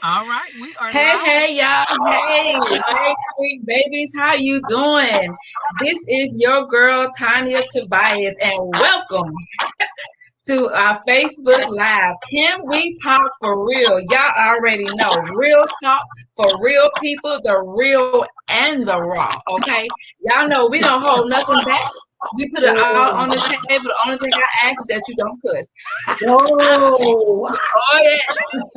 All right, we are Hey, live. hey, y'all. Hey, sweet babies. How you doing? This is your girl, Tanya Tobias, and welcome to our Facebook Live. Can we talk for real? Y'all already know. Real talk for real people, the real and the raw, okay? Y'all know we don't hold nothing back. We put it all on the table. The only thing I ask is that you don't cuss. Whoa. Oh, yeah.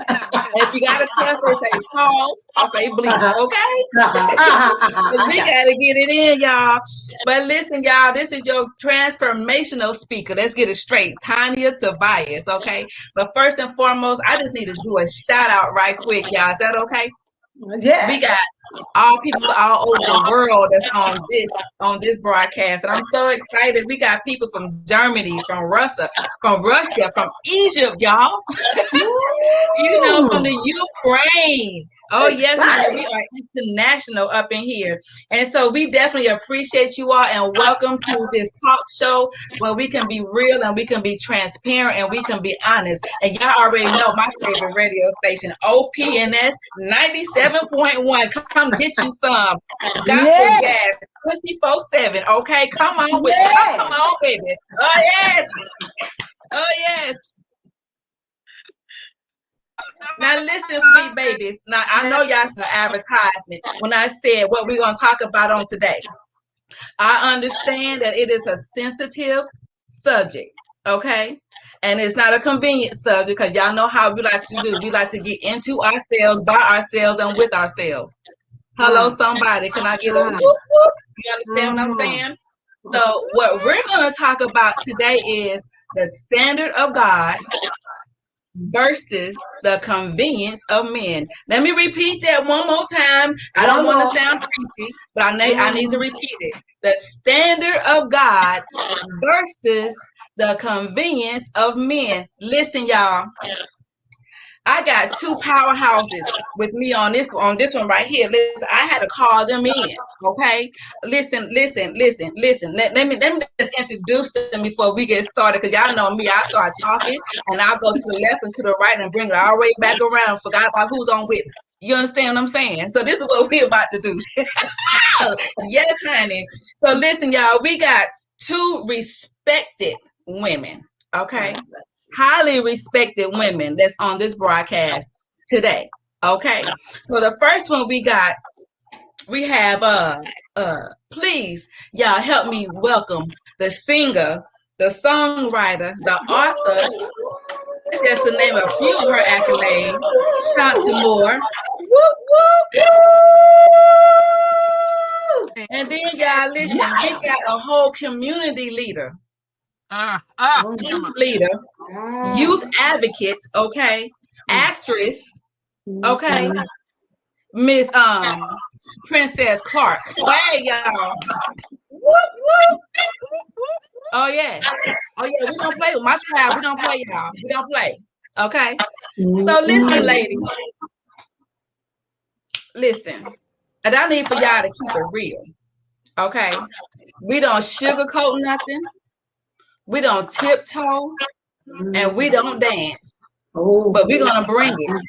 Not If you got cussing. to cuss, they say pause or say bleep, okay? Because we got to get it in, y'all. But listen, y'all, this is your transformational speaker. Let's get it straight. Tanya Tobias, okay? But first and foremost, I just need to do a shout out right quick, y'all. Is that okay? We Yes. got all people all over the world that's on this broadcast, and I'm so excited. We got people from Germany, from Russia, from Egypt, y'all. From Woo. the Ukraine. Oh, yes, honey, we Exciting. are international up in here. And so we definitely appreciate you all and welcome to this talk show where we can be real and we can be transparent and we can be honest. And y'all already know my favorite radio station, OPNS 97.1. Come get you some gospel Yes. jazz 24/7. Okay, come on with it. Come Yes. on, baby. Oh, yes. Oh, yes. Now listen, sweet babies. Now I know y'all saw advertisement when I said what we're gonna talk about on today. I understand that it is a sensitive subject, okay? And it's not a convenient subject because y'all know how we like to do. We like to get into ourselves, by ourselves, and with ourselves. Hello, Mm, somebody. Can I get a whoop mm, whoop? You understand what I'm mm. saying? So what we're gonna talk about today is the standard of God versus the convenience of men. Let me repeat that one more time. I don't One want to more. sound preachy, but I need to Mm. repeat it. The standard of God versus the convenience of men. Listen, y'all. I got two powerhouses with me on this one right here. Listen, I had to call them in. Okay, listen. Let me just introduce them before we get started, because y'all know me. I start talking and I'll go to the left and to the right and bring it all the way back around. Forgot about who's on with me. You understand what I'm saying? So this is what we're about to do. Yes, honey. So listen, y'all. We got two respected women. Okay, highly respected women that's on this broadcast today. Okay. So the first one we have please y'all help me welcome the singer, the songwriter, the author. That's just to name a few of her accolades. Shanti Moore. Whoop whoop. And then y'all listen, we Yeah. got a whole community leader, Come on. Mm, leader, youth mm, advocate, okay, mm, actress, mm, okay, mm. Miss Princess Clark. Hey y'all. Whoop whoop. Oh yes. Oh yeah, we don't play with my child. We don't play, y'all. We don't play. Okay. So listen, Mm. ladies, listen. And I need for y'all to keep it real. Okay. We don't sugarcoat nothing. We don't tiptoe and we Mm. don't dance. Oh. But we're gonna bring it.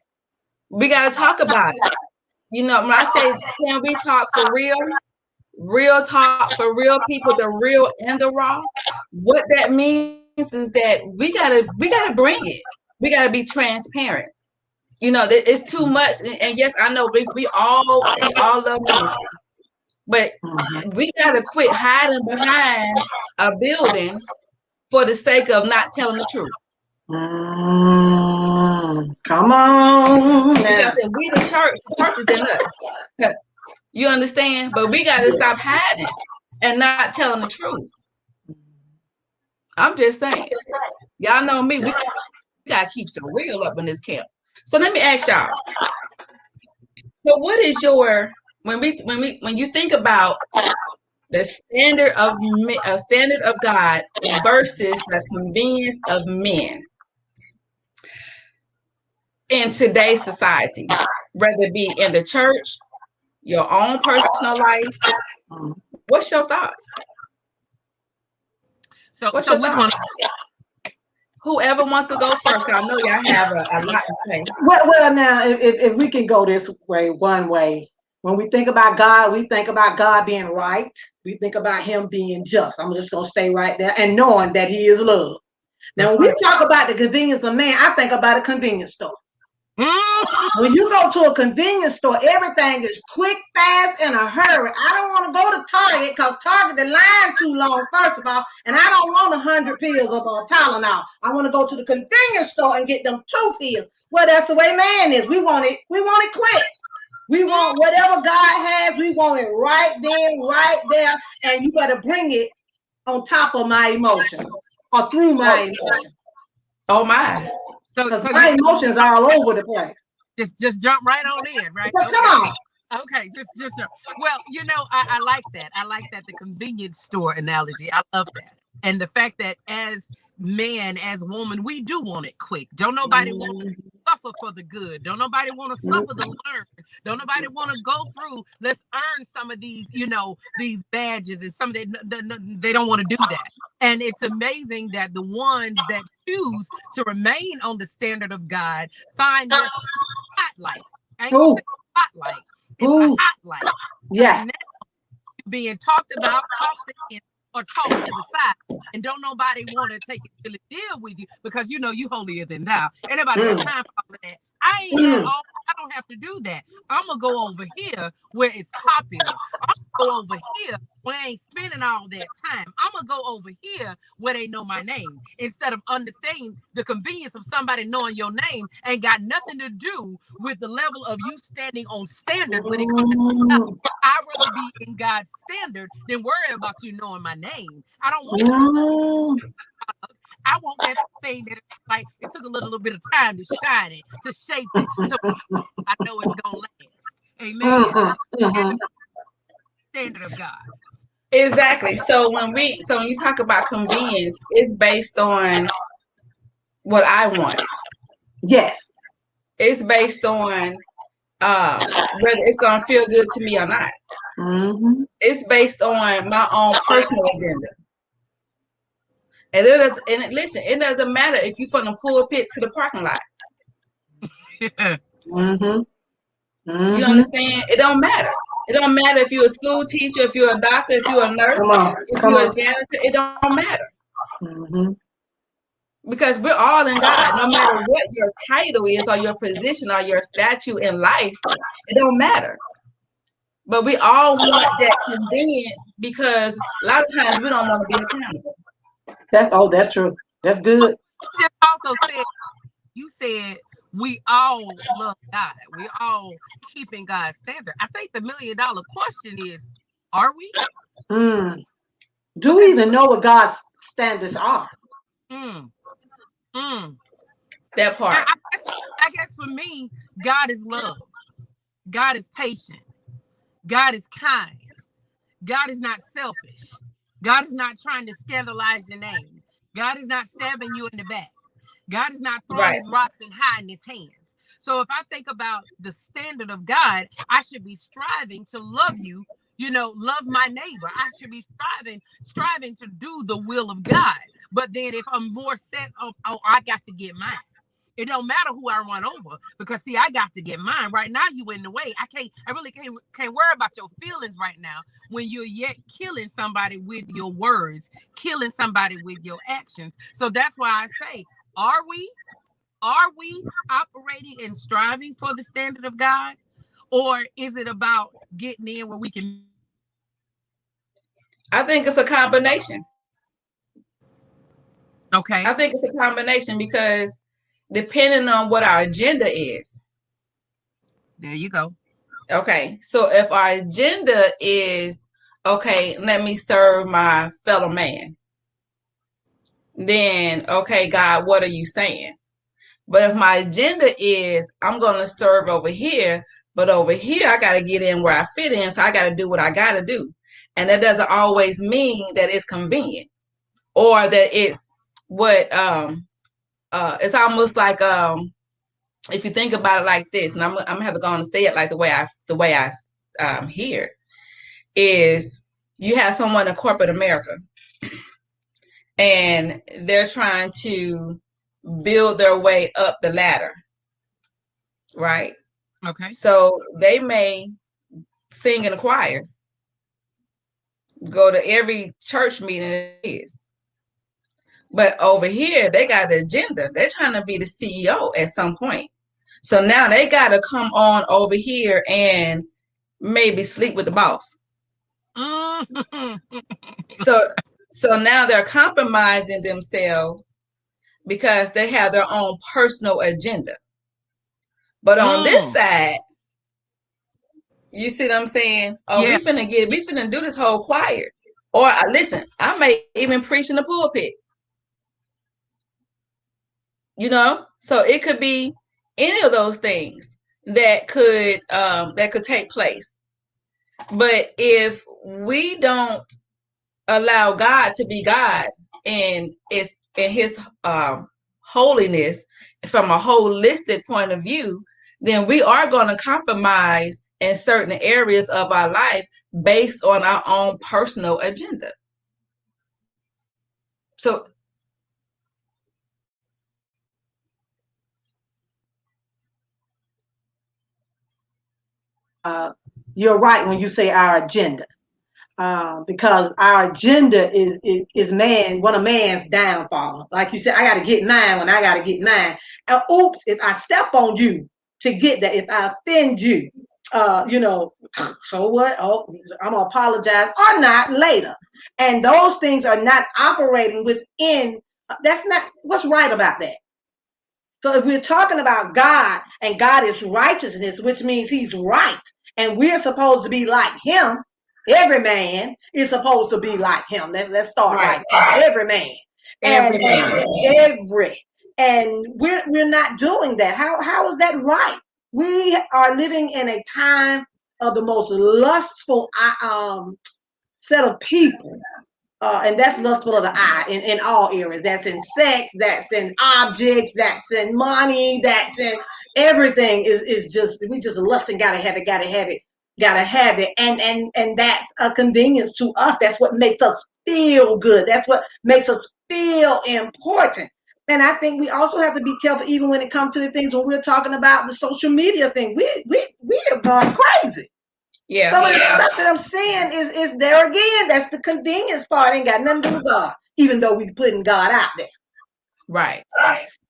We gotta talk about it. When I say can we talk for real? Real talk for real people, the real and the raw. What that means is that we gotta bring it. We gotta be transparent. It's too much, and yes, I know we all love ministry, but Mhm. we gotta quit hiding behind a building for the sake of not telling the truth. Mm. Come on Because now. if we the church is in us. You understand? But we gotta stop hiding and not telling the truth. I'm just saying. Y'all know me. We gotta keep some real up in this camp. So let me ask y'all. So what is your when you think about the standard of God versus the convenience of men in today's society, whether it be in the church, your own personal life? Mm. What's your thoughts? So What's so your which one? thoughts? Whoever wants to go first, 'cause I know y'all have a lot to say. Well, now, if we can go this way, one way, when we think about God, we think about God being right. We think about Him being just. I'm just going to stay right there and knowing that He is love. Now, That's when we right. talk about the convenience of man, I think about a convenience store. When you go to a convenience store, everything is quick, fast, in a hurry. I don't want to go to Target because Target, the line too long, first of all, and I don't want 100 pills of Tylenol. I want to go to the convenience store and get them 2 pills. Well, that's the way man is. We want it quick. We want whatever God has, we want it right then, right there, and you better bring it on top of my emotions or through my emotions. Oh my. Because my emotions are all over the place. Just jump right on in, right? But Okay. come on. Okay, just well, I like that. I like that, the convenience store analogy. I love that. And the fact that as man, as woman, we do want it quick. Don't nobody want to suffer for the good. Don't nobody want to suffer to learn. Don't nobody want to go through, let's earn some of these, these badges, and some they don't want to do that. And it's amazing that the ones that choose to remain on the standard of God find this spotlight. I ain't gonna say spotlight. It's a hot light. Yeah. And now being talked about, talked in, or talked to the side, and don't nobody want to take it really deal with you because you holier than thou. Anybody got time for all of that? I ain't that old. I don't have to do that. I'm gonna go over here where it's popular. I'm gonna go over here where I ain't spending all that time. I'm gonna go over here where they know my name instead of understanding the convenience of somebody knowing your name ain't got nothing to do with the level of you standing on standard when it comes to God. I'd rather be in God's standard than worry about you knowing my name. I don't want to. I want that thing that like it took a little bit of time to shine it, to shape it, so I know it's gonna last. Amen. Standard of God. Exactly. So when you talk about convenience, it's based on what I want. Yes. It's based on whether it's gonna feel good to me or not. Mm-hmm. It's based on my own personal agenda. And listen, it doesn't matter if you from the pulpit to the parking lot. Mm-hmm. Mm-hmm. You understand? It don't matter. It don't matter if you're a school teacher, if you're a doctor, if you're a nurse, if you're a janitor. It don't matter. Mm-hmm. Because we're all in God. No matter what your title is or your position or your statue in life, it don't matter. But we all want that convenience because a lot of times we don't want to be accountable. That's true. That's good. Just also said we all love God. We all keeping God's standard. I think the $1 million question is, are we? Do we even know what God's standards are? That part. I guess for me, God is love. God is patient. God is kind. God is not selfish. God is not trying to scandalize your name. God is not stabbing you in the back. God is not throwing his rocks and hiding his hands. So if I think about the standard of God, I should be striving to love you, love my neighbor. I should be striving to do the will of God. But then if I'm more set on, I got to get mine. It don't matter who I run over because see, I got to get mine. Right now, you in the way. I really can't worry about your feelings right now when you're yet killing somebody with your words, killing somebody with your actions. So that's why I say, are we operating and striving for the standard of God? Or is it about getting in where we can? I think it's a combination. Okay. I think it's a combination because depending on what our agenda is. There you go. Okay. So if our agenda is, okay, let me serve my fellow man, then, okay, God, what are you saying? But if my agenda is, I'm going to serve over here, but over here, I got to get in where I fit in. So I got to do what I got to do. And that doesn't always mean that it's convenient or that it's what, it's almost like, if you think about it like this, and I'm gonna have to go on and say it like the way I hear it, is you have someone in corporate America and they're trying to build their way up the ladder, right? Okay. So they may sing in a choir, go to every church meeting it is. But over here, they got an agenda. They're trying to be the CEO at some point. So now they got to come on over here and maybe sleep with the boss. So now they're compromising themselves because they have their own personal agenda. But on this side, you see what I'm saying? Oh, Yeah. we finna do this whole choir. Or listen, I may even preach in the pulpit. You know, so it could be any of those things that could take place. But if we don't allow God to be God and it's in his holiness from a holistic point of view, then we are going to compromise in certain areas of our life based on our own personal agenda. So you're right when you say our agenda. Because our agenda is one of man's downfall. Like you said, I got to get mine when I got to get mine. Oops, if I step on you to get that, if I offend you, so what? Oh, I'm going to apologize or not later. And those things are not operating within, that's not what's right about that. So if we're talking about God and God is righteousness, which means he's right, and we're supposed to be like him, every man is supposed to be like him. Let's start right there. Every man. And we're not doing that. How is that right? We are living in a time of the most lustful set of people. And that's lustful of the eye in all areas. That's in sex, that's in objects, that's in money, that's in everything is just, we just lust and gotta have it. And that's a convenience to us. That's what makes us feel good. That's what makes us feel important. And I think we also have to be careful even when it comes to the things when we're talking about the social media thing. We have gone crazy. Yeah. Some of the stuff that I'm saying is there again. That's the convenience part. Ain't got nothing to do with God, even though we putting God out there. Right.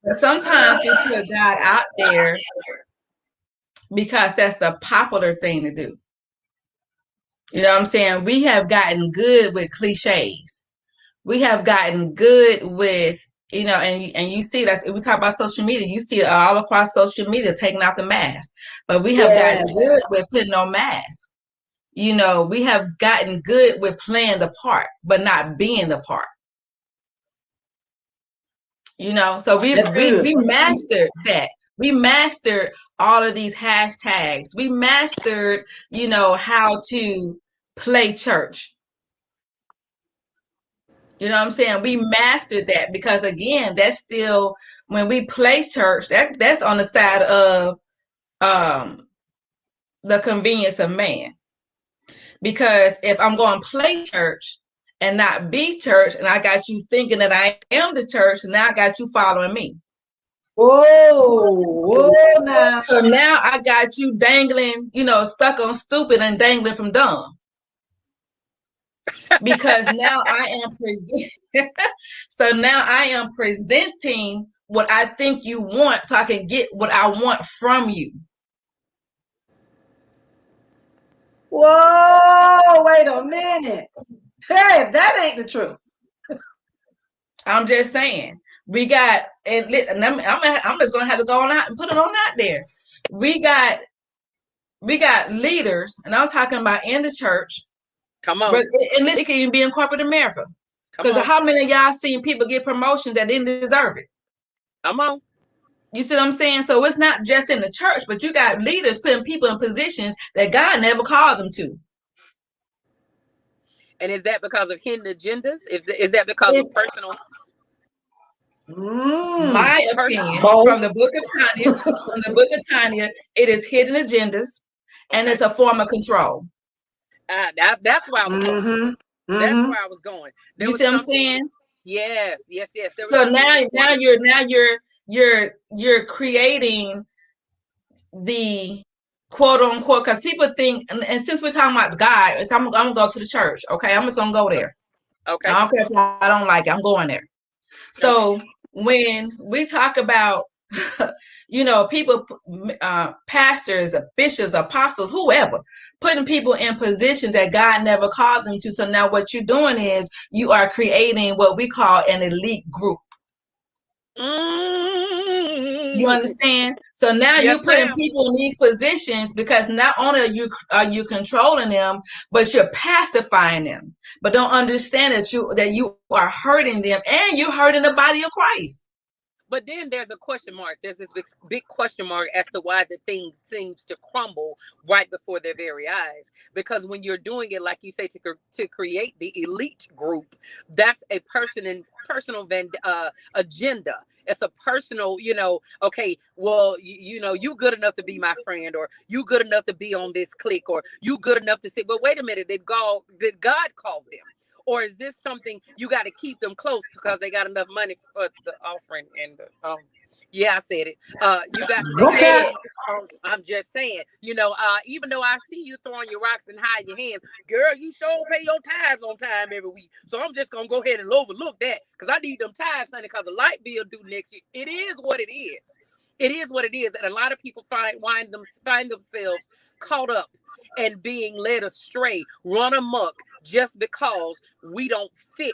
But sometimes we put God out there because that's the popular thing to do. You know what I'm saying? We have gotten good with cliches. We have gotten good with, you know, and you see that we talk about social media, you see it all across social media taking off the mask. But we have gotten good with putting on masks. You know, we have gotten good with playing the part, but not being the part. You know, so we mastered that. We mastered all of these hashtags. We mastered, you know, how to play church. You know what I'm saying? We mastered that because again, that's still when we play church, that's on the side of the convenience of man. Because if I'm going to play church and not be church, and I got you thinking that I am the church, and now I got you following me. Whoa, now. So now I got you dangling, you know, stuck on stupid and dangling from dumb. Because now I am presenting what I think you want so I can get what I want from you. Whoa, wait a minute. Hey, that ain't the truth. I'm just saying. We got, and I'm just gonna have to go on out and put it on out there. We got leaders, and I was talking about in the church. Come on. But it can even be in corporate America. Because how many of y'all seen people get promotions that didn't deserve it? Come on. You see what I'm saying? So it's not just in the church, but you got leaders putting people in positions that God never called them to. And is that because of hidden agendas? Is that because of personal? My opinion, from the book of Tanya, it is hidden agendas, and it's a form of control. That's where I was going. That's where I was going. You see what I'm saying? Yes. So now you're creating the quote unquote, because people think, and since we're talking about God, I'm gonna go to the church. Okay, I'm just gonna go there. Okay. I don't care if I don't like it. I'm going there. So when we talk about, people, pastors, bishops, apostles, whoever, putting people in positions that God never called them to. So now what you're doing is you are creating what we call an elite group. You understand? So now Yes, you're putting ma'am. people in these positions because not only are you controlling them, but you're pacifying them. But don't understand that you are hurting them, and you're hurting the body of Christ. But then there's a question mark. There's this big question mark as to why the thing seems to crumble right before their very eyes. Because when you're doing it, like you say, to create the elite group, that's a personal agenda. It's a personal, okay, well, you good enough to be my friend, or you good enough to be on this clique, or you good enough to sit. But wait a minute, did God call them? Or is this something you got to keep them close because they got enough money for the offering and the yeah, I said it. You got to. I'm just saying, even though I see you throwing your rocks and hiding your hands, girl, you sure pay your tithes on time every week. So I'm just gonna go ahead and overlook that because I need them tithes, honey, because the light bill due next year. It is what it is. It is what it is, and a lot of people find themselves caught up and being led astray, run amok, just because we don't fit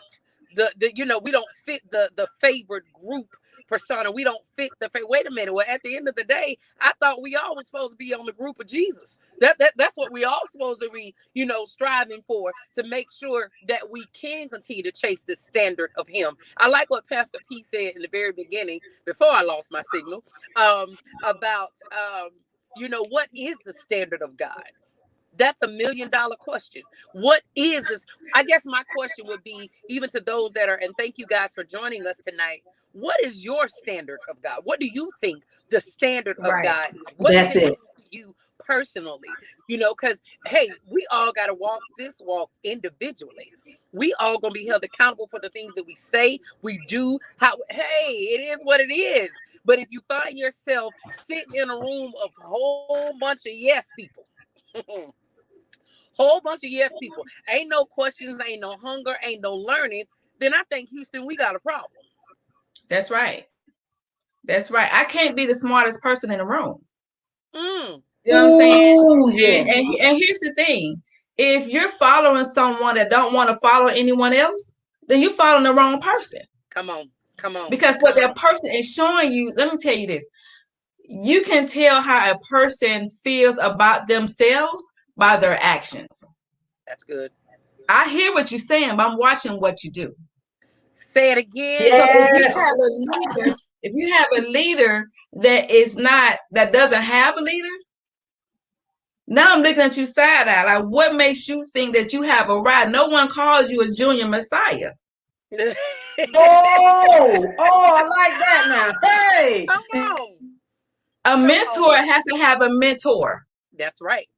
we don't fit the favored group persona. We don't fit wait a minute. Well, at the end of the day, I thought we all were supposed to be on the group of Jesus. That's what we all supposed to be, striving for, to make sure that we can continue to chase the standard of him. I like what Pastor P said in the very beginning, before I lost my signal, about what is the standard of God? That's $1 million question. What is this? I guess my question would be, even to those that are, and thank you guys for joining us tonight. What is your standard of God? What do you think the standard of God is? What does it mean to you personally? Because, hey, we all got to walk this walk individually. We all going to be held accountable for the things that we say, we do. Hey, it is what it is. But if you find yourself sitting in a room of a whole bunch of yes people, whole bunch of yes people, ain't no questions, ain't no hunger, ain't no learning, then I think, Houston, we got a problem. That's right. That's right. I can't be the smartest person in the room. You know what I'm saying? Yeah. And here's the thing. If you're following someone that don't want to follow anyone else, then you're following the wrong person. Come on. Because what that person is showing you, let me tell you this. You can tell how a person feels about themselves by their actions. That's good. I hear what you're saying, but I'm watching what you do. Say it again. So if you have a leader that doesn't have a leader, now I'm looking at you side eye. Like, what makes you think that you have a right? No one calls you a junior messiah. I like that now. Hey, come on. A mentor has to have a mentor. That's right.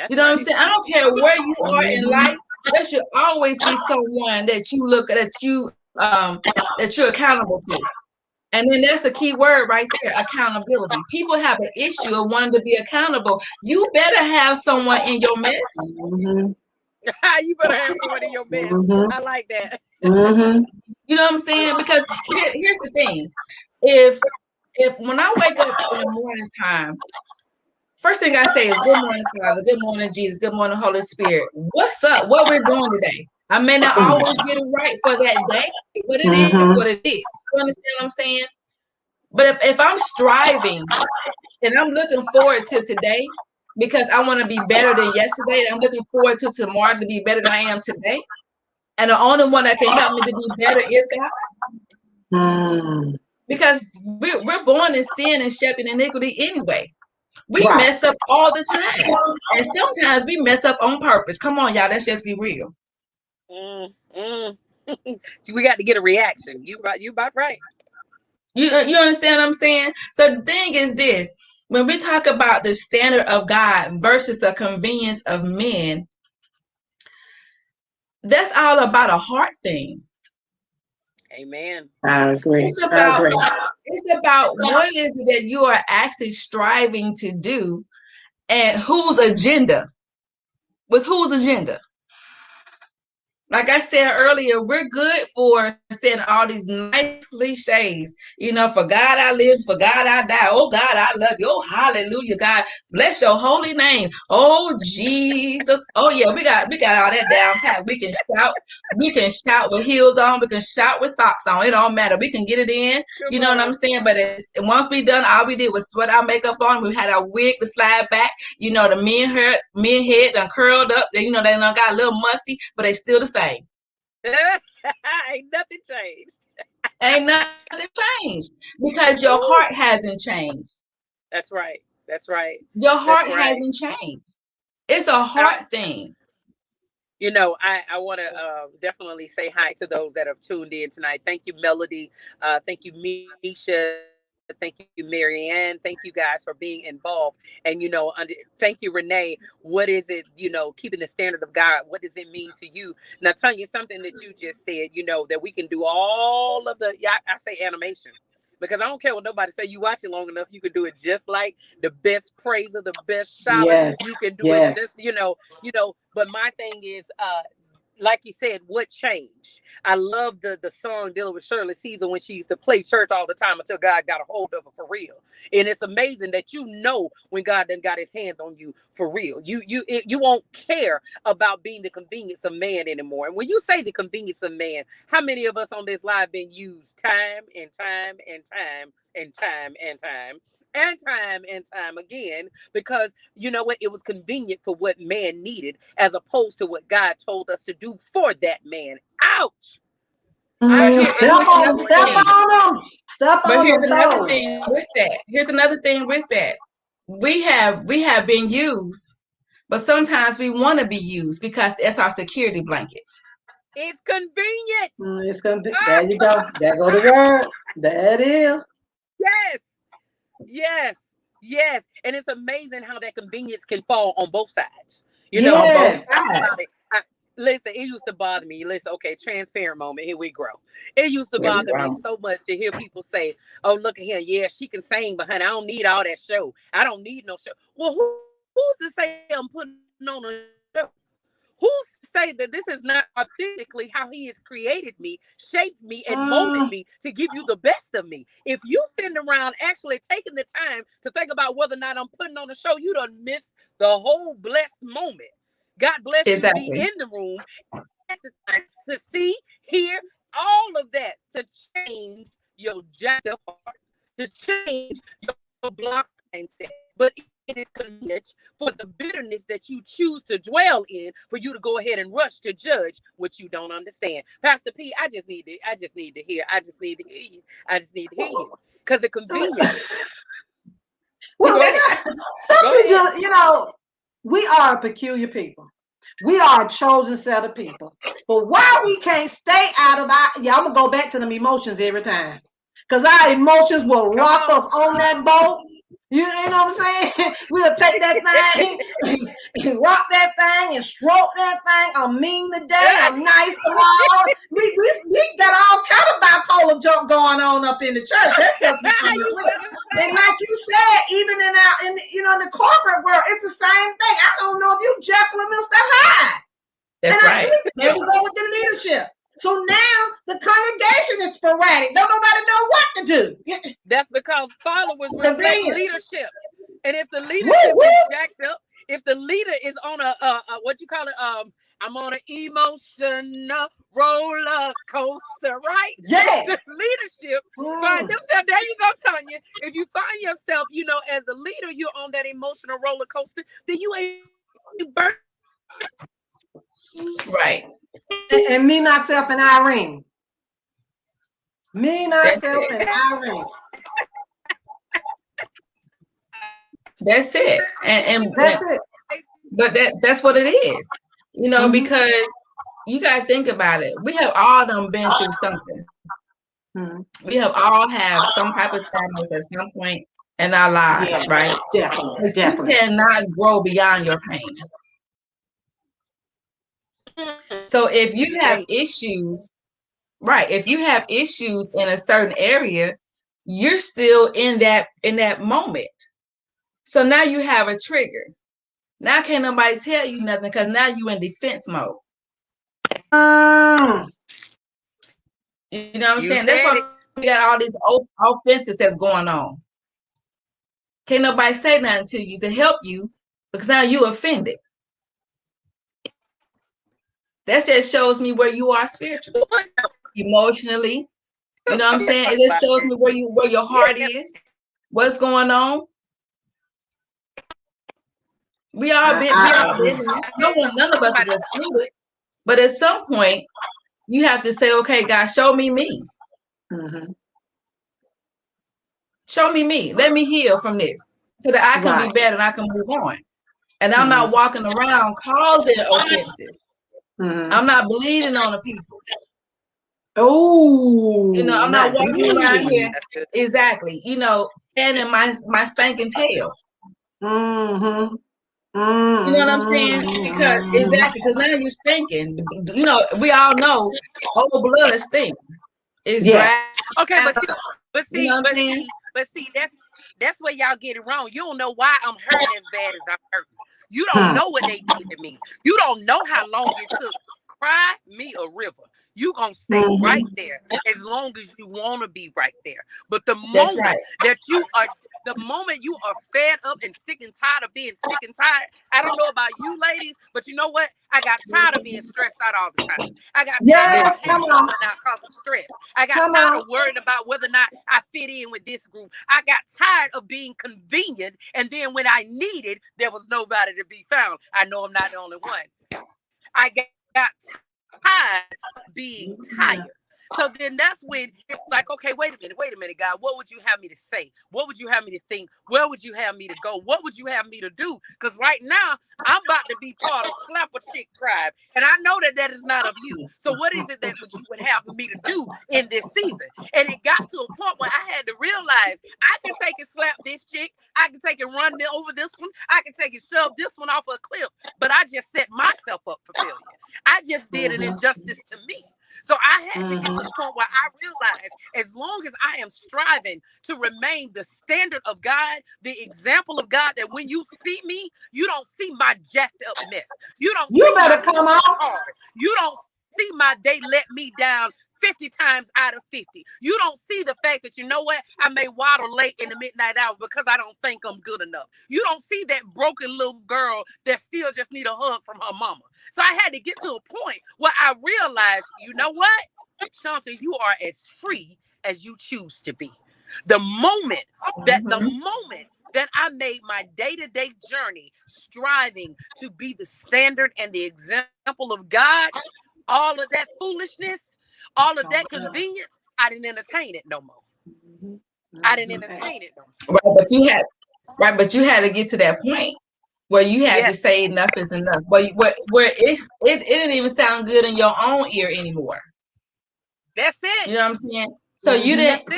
You know what I'm saying? I don't care where you are in life. There should always be someone that you look at, that you're accountable to. And then that's the key word right there, accountability. People have an issue of wanting to be accountable. You better have someone in your mess. You better have someone in your mess. I like that. You know what I'm saying? Because here's the thing. If when I wake up in the morning time, first thing I say is, good morning, Father. Good morning, Jesus. Good morning, Holy Spirit. What's up? What we're doing today? I may not always get it right for that day, but it is what it is. You understand what I'm saying? But if I'm striving and I'm looking forward to today because I want to be better than yesterday, and I'm looking forward to tomorrow to be better than I am today, and the only one that can help me to be better is God. Because we're born in sin and shaping iniquity anyway. We mess up all the time. And sometimes we mess up on purpose. Come on, y'all. Let's just be real. We got to get a reaction. You about right. You understand what I'm saying? So the thing is this. When we talk about the standard of God versus the convenience of men, that's all about a heart thing. Amen. I agree. It's about what is it that you are actually striving to do, and whose agenda. With whose agenda? Like I said earlier, we're good for saying all these nice cliches. For God I live, for God I die. Oh God, I love you. Oh hallelujah, God bless your holy name. Oh Jesus. Oh yeah, we got all that down pat. We can shout. We can shout with heels on. We can shout with socks on. It don't matter. We can get it in. You know what I'm saying? But once we done, all we did was sweat our makeup on. We had our wig to slide back. The men head done curled up. They done got a little musty, but they still the same. Ain't nothing changed. Ain't nothing changed because your heart hasn't changed. That's right. That's right. Your heart hasn't changed. It's a heart thing. I want to definitely say hi to those that have tuned in tonight. Thank you, Melody. Thank you, Misha. Thank you, Marianne. Thank you guys for being involved. And, thank you, Renee. What is it, keeping the standard of God? What does it mean to you? Now, Tanya, something that you just said, that we can do all of the, I say animation. Because I don't care what nobody say. You watch it long enough, you can do it just like the best praiser, the best shouter. Yes. You can do it just, But my thing is, like you said, what changed? I love the song dealing with Shirley Caesar when she used to play church all the time until God got a hold of her for real. And it's amazing that when God done got his hands on you for real. You won't care about being the convenience of man anymore. And when you say the convenience of man, how many of us on this live been used time and time and time and time and time and time and time again, because you know what, it was convenient for what man needed as opposed to what God told us to do for that man. Ouch. Step on them. But here's another thing with that. We have been used, but sometimes we want to be used because that's our security blanket. It's convenient. It's convenient. There you go. There go the word. There it is. Yes. And it's amazing how that convenience can fall on both sides. On both sides. Listen, it used to bother me. Listen, okay, transparent moment. Here we grow. It used to bother me so much to hear people say, oh, look at here. Yeah, she can sing, but honey, I don't need all that show. I don't need no show. Well, who's to say I'm putting on a show? Who's to say that this is not authentically how he has created me, shaped me, and molded me to give you the best of me? If you sitting around actually taking the time to think about whether or not I'm putting on a show, you done miss the whole blessed moment. God bless you to be in the room at the time to see, hear, all of that, to change your jacked up heart, to change your block mindset. But it is convenient for the bitterness that you choose to dwell in for you to go ahead and rush to judge what you don't understand. Pastor P, I just need to hear you. Because the convenience. We are a peculiar people. We are a chosen set of people. But why we can't stay out of I'm going to go back to them emotions every time. Because our emotions will rock us on that boat. You know what I'm saying? We'll take that thing and rock that thing and stroke that thing. I'm mean today. I'm nice tomorrow. We got all kind of bipolar junk going on up in the church. That's just and like you said, even in the corporate world, it's the same thing. I don't know if you Jekyll or Mr. Hyde. That's right. There we go with the leadership. So now the congregation is sporadic. Don't nobody know what to do. That's because followers reflect leadership. And if the leadership is jacked up, if the leader is on a what you call it, I'm on an emotional roller coaster, right? Yeah. The leadership find themselves. There you go, Tanya. If you find yourself, as a leader, you're on that emotional roller coaster, then you ain't burnt. Right. And me, myself, and Irene. Me, myself, and Irene. That's it. And that's it. But that's what it is. Because you got to think about it. We have all done been through something. Mm-hmm. We have all have some type of traumas at some point in our lives, right? Definitely. You cannot grow beyond your pain. So if you have issues Right. If you have issues in a certain area, you're still in that moment. So now you have a trigger. Now can't nobody tell you nothing because now you in defense mode. You know what I'm saying? That's why we got all these offenses that's going on. Can't nobody say nothing to you to help you because now you offended. That just shows me where you are spiritually, emotionally. You know what I'm saying? It just shows me where your heart is, what's going on. We all been there. None of us is excluded. But at some point, you have to say, okay, God, show me me. Mm-hmm. Show me me. Let me heal from this so that I can be better and I can move on. And I'm not walking around causing offenses. I'm not bleeding on the people. Oh, you know, I'm not walking around here exactly. You know, standing my stinking tail. Mm-hmm. You know what I'm saying? Because now you're stinking. You know, we all know old blood stinks. It's dry. Okay, but see, that's where y'all get it wrong. You don't know why I'm hurting as bad as I'm hurting. You don't know what they did to me. You don't know how long it took. Cry me a river. You gonna stay right there as long as you want to be right there. But the moment the moment you are fed up and sick and tired of being sick and tired, I don't know about you ladies, but you know what? I got tired of being stressed out all the time. I got tired of having falling out because of stress. I got tired of worrying about whether or not I fit in with this group. I got tired of being convenient, and then when I needed, there was nobody to be found. I know I'm not the only one. I got tired of being tired. So then that's when it's like, okay, wait a minute, God, what would you have me to say? What would you have me to think? Where would you have me to go? What would you have me to do? Because right now, I'm about to be part of Slap a Chick tribe. And I know that is not of you. So what is it that you would have me to do in this season? And it got to a point where I had to realize I can take and slap this chick. I can take and run over this one. I can take and shove this one off a cliff. But I just set myself up for failure. I just did an injustice to me. So I had to get to the point where I realized as long as I am striving to remain the standard of God, the example of God, that when you see me, you don't see my jacked up mess. You don't see better come out hard. You don't see my they let me down 50 times out of 50. You don't see the fact that, you know what, I may waddle late in the midnight hour because I don't think I'm good enough. You don't see that broken little girl that still just need a hug from her mama. So I had to get to a point where I realized, you know what, Shanta, you are as free as you choose to be. The moment that I made my day-to-day journey striving to be the standard and the example of God, all of that foolishness, all of that convenience, I didn't entertain it no more. I didn't entertain it no more. But you had to get to that point where you had to say enough is enough. Where it didn't even sound good in your own ear anymore. That's it. You know what I'm saying? So you didn't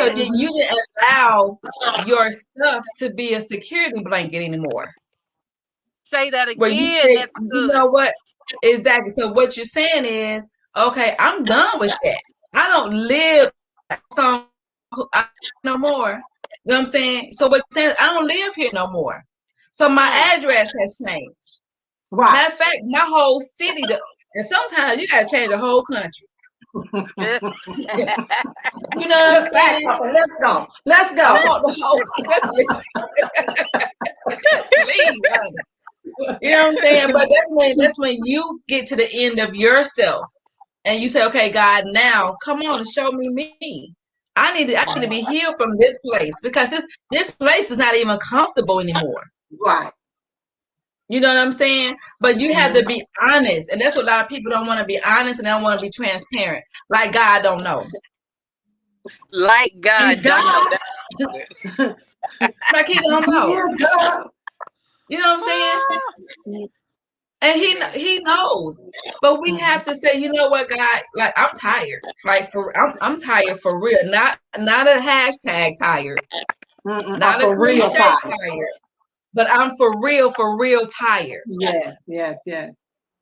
allow your stuff to be a security blanket anymore. Say that again. Where you say, you know what? Exactly. So what you're saying is, okay, I'm done with that. I don't live no more. You know what I'm saying? So what you're saying, I don't live here no more. So my address has changed. Right. Matter of fact, my whole city, and sometimes you gotta change the whole country. You know what I'm saying? Let's go. I want the whole just leave. You know what I'm saying? But that's when you get to the end of yourself and you say, okay, God, now come on and show me me. I need to be healed from this place because this place is not even comfortable anymore. Right. You know what I'm saying? But you have to be honest. And that's what a lot of people don't want to be honest and they don't want to be transparent. Like God don't know. Like God don't know. Like he don't know. You know what I'm saying? And he knows. But we have to say, you know what, God, like I'm tired. Like I'm tired for real. Not a hashtag tired. Not a cliche tired. But I'm for real tired. Yes.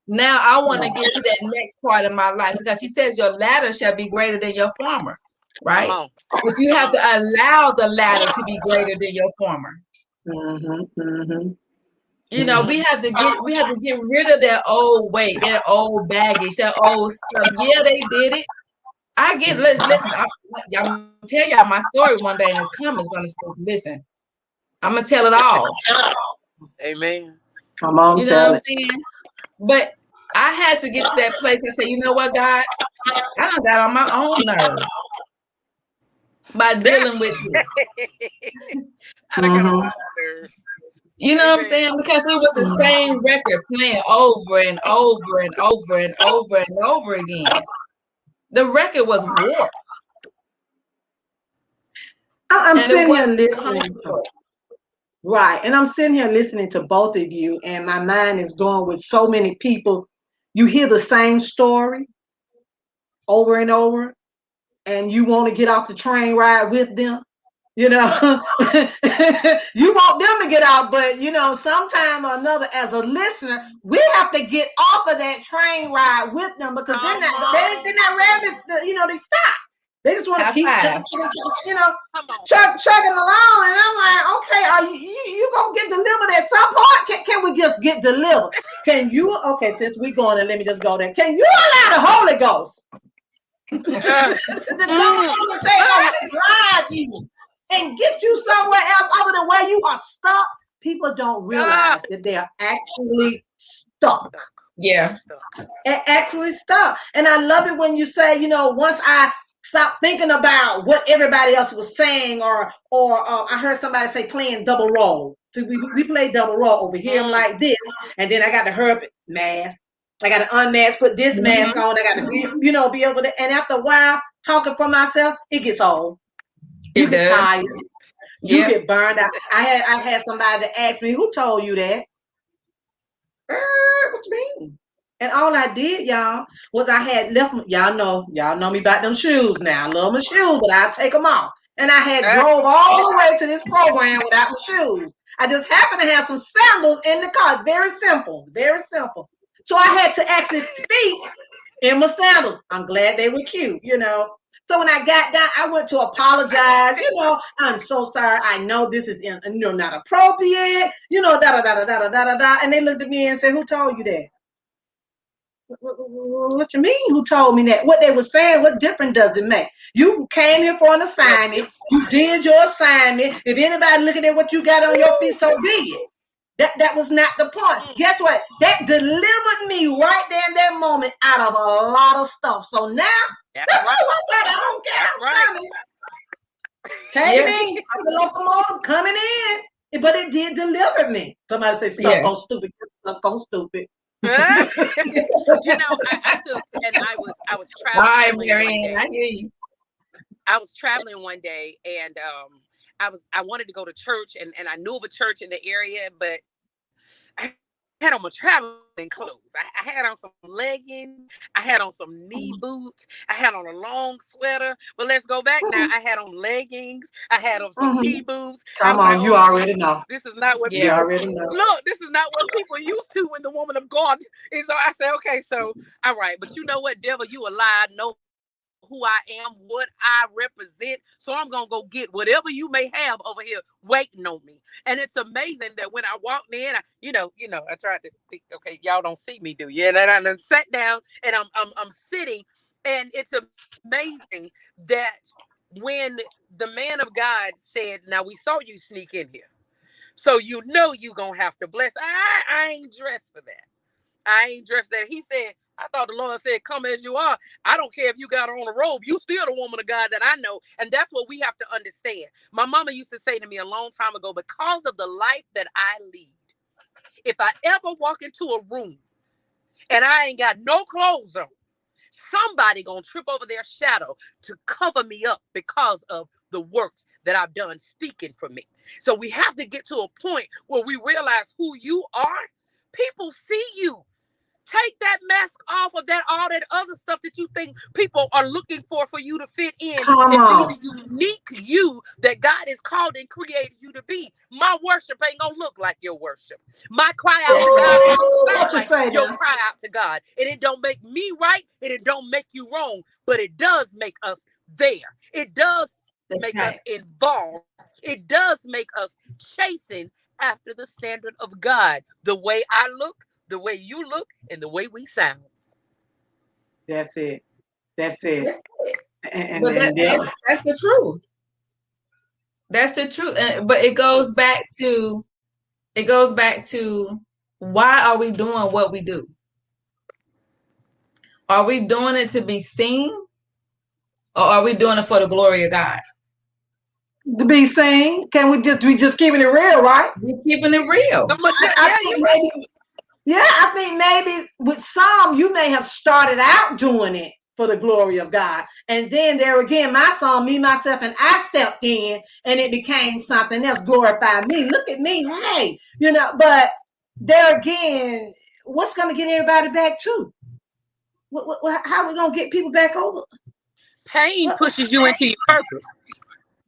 Now I want to get to that next part of my life, because he says your latter shall be greater than your former, right? But you have to allow the latter to be greater than your former. You know, we have to get rid of that old weight, that old baggage, that old stuff. Yeah, they did it. I get. Listen. I'm gonna tell y'all my story one day, and it's coming. It's gonna listen. I'm gonna tell it all. Amen. Come on, you know what I'm saying? But I had to get to that place and say, you know what, God, I done got on my own nerves by dealing with it. I done got on my nerves. You know what I'm saying? Because it was the same record playing over and over and over and over and over again. The record was warped. I'm sitting here listening. Right. And I'm sitting here listening to both of you, and my mind is going with so many people. You hear the same story over and over, and you want to get off the train ride with them. You know, you want them to get out, but you know, sometime or another, as a listener, we have to get off of that train ride with them, because they're not ready to, you know, they stop. They just want to keep chugging along, and I'm like, okay, are you gonna get delivered at some point? Can we just get delivered? Can you? Okay, since we're going, and let me just go there. Can you allow the Holy Ghost the Holy to take over and drive you and get you somewhere else other than where you are stuck? People don't realize that they are actually stuck. Yeah, actually stuck. And I love it when you say, you know, once I stop thinking about what everybody else was saying, or I heard somebody say playing double role. So we play double role over here like this, and then I got to hurry up mask. I got to unmask, put this mask on. I got to be able to. And after a while, talking for myself, it gets old. You get tired. You get burned out. I had somebody that asked me, "Who told you that?" What you mean? And all I did, y'all, was I had left. Y'all know me about them shoes now. I love my shoes, but I take them off. And I had drove all the way to this program without my shoes. I just happened to have some sandals in the car. Very simple, very simple. So I had to actually speak in my sandals. I'm glad they were cute, you know. So when I got down, I went to apologize. You know, I'm so sorry. I know this is not appropriate. You know, da da da da da da da da. And they looked at me and said, "Who told you that?" What you mean? Who told me that? What they were saying, what difference does it make? You came here for an assignment. You did your assignment. If anybody looking at what you got on your feet, so be it. That was not the point. Guess what? That delivered me right there in that moment out of a lot of stuff. So now, I don't care. I'm coming. Take me. I'm the locomotive coming in. But it did deliver me. Somebody say stuck on stupid. Stuck on stupid. You know, I took, and I was traveling. Hi, Marianne. I hear you. I was traveling one day, and I wanted to go to church, and I knew of a church in the area, but I had on my traveling clothes. I had on some leggings. I had on some knee boots. I had on a long sweater. But let's go back now. I had on leggings. I had on some knee boots. Come on, you already know. This is not what you already know. Look, this is not what people used to when the woman of God. And so I said, okay, so all right, but you know what, devil, you a lie. No. Who I am, what I represent. So I'm gonna go get whatever you may have over here waiting on me. And it's amazing that when I walked in, I tried to think, okay, y'all don't see me, do you? And I done sat down, and I'm sitting, and it's amazing that when the man of God said, "Now we saw you sneak in here, so you know you gonna have to bless." I ain't dressed for that. I ain't dressed that. He said, I thought the Lord said, "Come as you are." I don't care if you got on a robe. You still the woman of God that I know. And that's what we have to understand. My mama used to say to me a long time ago, because of the life that I lead, if I ever walk into a room and I ain't got no clothes on, somebody gonna trip over their shadow to cover me up because of the works that I've done speaking for me. So we have to get to a point where we realize who you are. People see you. Take that mask off of that, all that other stuff that you think people are looking for you to fit in Come and on. be the unique you that God has called and created you to be. My worship ain't gonna look like your worship. My cry out to God ain't gonna sound like your cry out to God. And it don't make me right, and it don't make you wrong, but it does make us there. It does make us involved. It does make us chasing after the standard of God. The way I look, the way you look, and the way we sound. That's it. That's it. But that's the truth. That's the truth. But it goes back to why are we doing what we do? Are we doing it to be seen, or are we doing it for the glory of God? To be seen? Can we just keeping it real, right? We're keeping it real. I think maybe with some you may have started out doing it for the glory of God, and then there again, my song, Me, Myself, and I stepped in, and it became something else. Glorify me. Look at me, hey, But there again, what's going to get everybody back to? How are we going to get people back over? Pain pushes you into your purpose.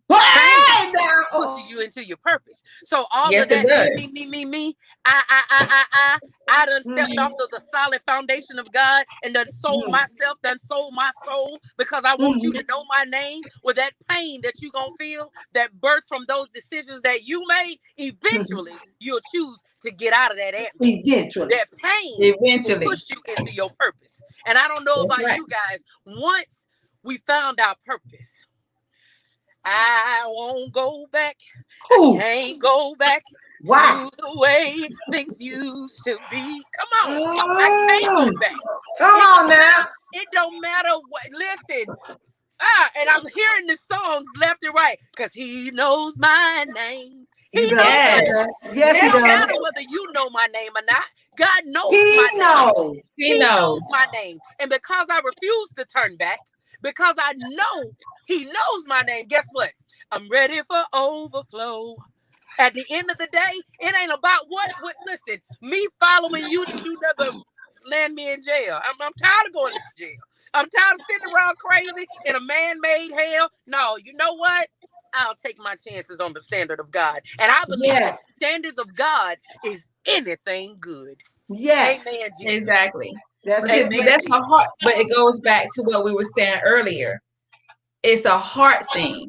Pain pushes you into your purpose. So all of that me, I done stepped off of the solid foundation of God and done sold myself, done sold my soul because I want you to know my name. With that pain that you gonna feel, that birth from those decisions that you made, eventually you'll choose to get out of that atmosphere. Eventually. That pain will push you into your purpose. And I don't know about you guys. Once we found our purpose, I won't go back. I can't go back to the way things used to be. Come on. I can't go back. Come on now. It don't matter what. Listen. And I'm hearing the songs left and right because he knows my name. He knows my name. Yes, it don't matter whether you know my name or not. God knows my name. He knows my name. And because I refuse to turn back, because I know he knows my name, guess what? I'm ready for overflow. At the end of the day, it ain't about what listen, me following you never land me in jail. I'm tired of going to jail. I'm tired of sitting around crazy in a man-made hell. No, you know what? I'll take my chances on the standard of God. And I believe that the standards of God is anything good. Yes. Amen, Jesus. Exactly. That's a heart, but it goes back to what we were saying earlier. It's a heart thing.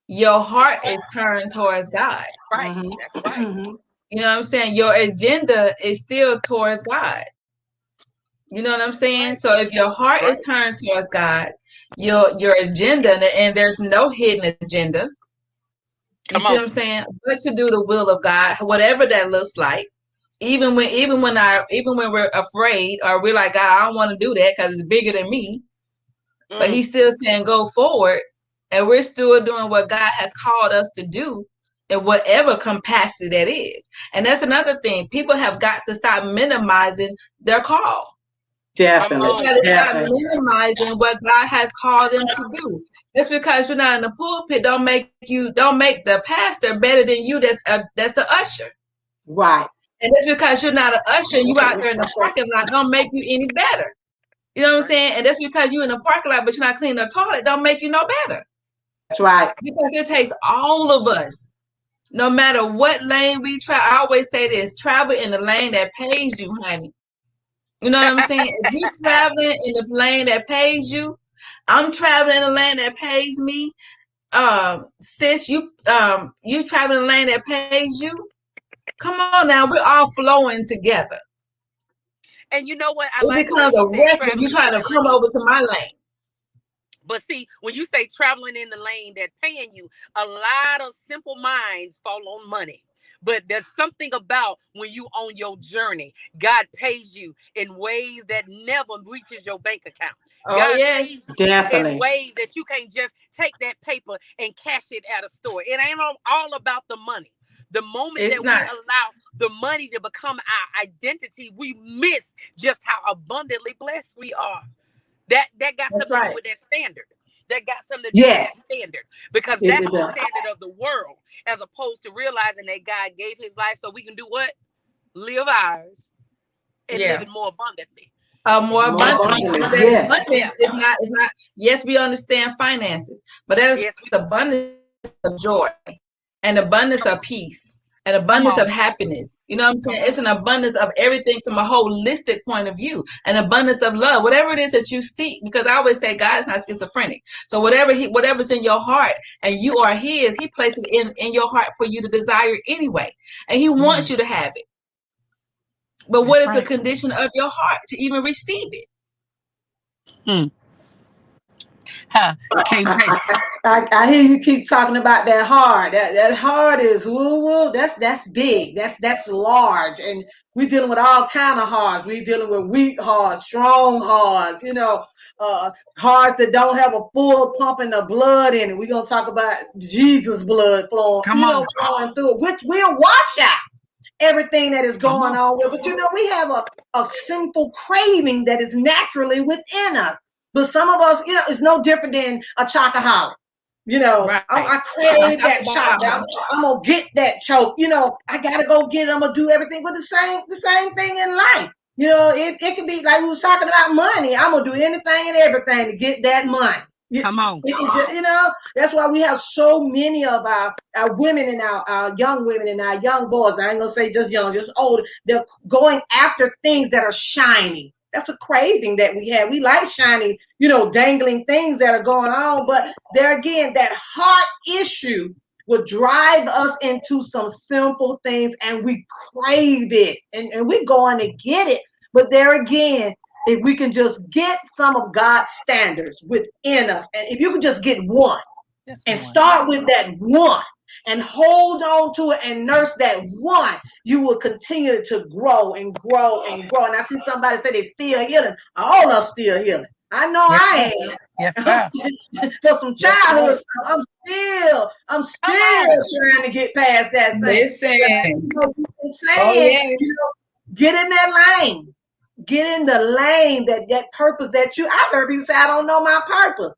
Your heart is turned towards God. Right. That's right. You know what I'm saying? Your agenda is still towards God. You know what I'm saying? So if your heart is turned towards God, your agenda, and there's no hidden agenda. You see what I'm saying? But to do the will of God, whatever that looks like. Even when we're afraid, or we're like, God, I don't want to do that because it's bigger than me. But he's still saying go forward, and we're still doing what God has called us to do in whatever capacity that is. And that's another thing. People have got to stop minimizing their call. Definitely. They got to stop minimizing what God has called them to do. Just because you're not in the pulpit don't make the pastor better than you. That's the usher. Right. And just because you're not an usher and you out there in the parking lot don't make you any better. You know what I'm saying? And that's because you're in the parking lot but you're not cleaning the toilet don't make you no better. That's right. Because it takes all of us, no matter what lane we try. I always say this: travel in the lane that pays you, honey. You know what I'm saying? If you're traveling in the lane that pays you, I'm traveling in the lane that pays me. Sis, you traveling in the lane that pays you. Come on now, we're all flowing together. And you know what? It becomes a wreck if you try to come over to my lane. But see, when you say traveling in the lane that paying you, a lot of simple minds fall on money. But there's something about when you on your journey, God pays you in ways that never reaches your bank account. God pays you in ways that you can't just take that paper and cash it at a store. It ain't all about the money. The moment we allow the money to become our identity, we miss just how abundantly blessed we are. That got something to do with that standard. That got something to do with that standard. Because that's the standard of the world, as opposed to realizing that God gave his life so we can do what? Live ours. and living more abundantly. More abundantly. Yes. Abundance is not. Yes, we understand finances, but that is the abundance of joy, and abundance of peace, and abundance of happiness. You know what I'm saying? It's an abundance of everything from a holistic point of view, an abundance of love, whatever it is that you seek. Because I always say God is not schizophrenic. So whatever's in your heart and you are His, He places it in your heart for you to desire anyway, and He wants you to have it. But what is the condition of your heart to even receive it? I hear you keep talking about that heart. That heart is woo. That's big. That's large. And we're dealing with all kind of hearts. We're dealing with weak hearts, strong hearts, hearts that don't have a full pumping of blood in it. We're gonna talk about Jesus' blood flowing, flowing through it, which will wash out everything that is going on with. But we have a sinful craving that is naturally within us. But some of us, it's no different than a chocoholic. I crave that chocolate. I'm gonna get that choke. I gotta go get it. I'm gonna do everything. But the same thing in life. It could be like we was talking about money. I'm gonna do anything and everything to get that money. Come on. That's why we have so many of our women and our young women and our young boys. I ain't gonna say just young, just old. They're going after things that are shiny. That's a craving that we have. We like shiny, dangling things that are going on. But there again, that heart issue will drive us into some simple things, and we crave it, and we're going to get it. But there again, if we can just get some of God's standards within us, and if you can just get one, start with that one, and hold on to it and nurse that one, you will continue to grow and grow and grow. And I see somebody say they're still healing. All are still healing. I know I am. Yes, sir. For some childhood stuff, I'm still trying to get past that thing. Listen. Get in that lane. Get in the lane, that purpose that I've heard people say, I don't know my purpose.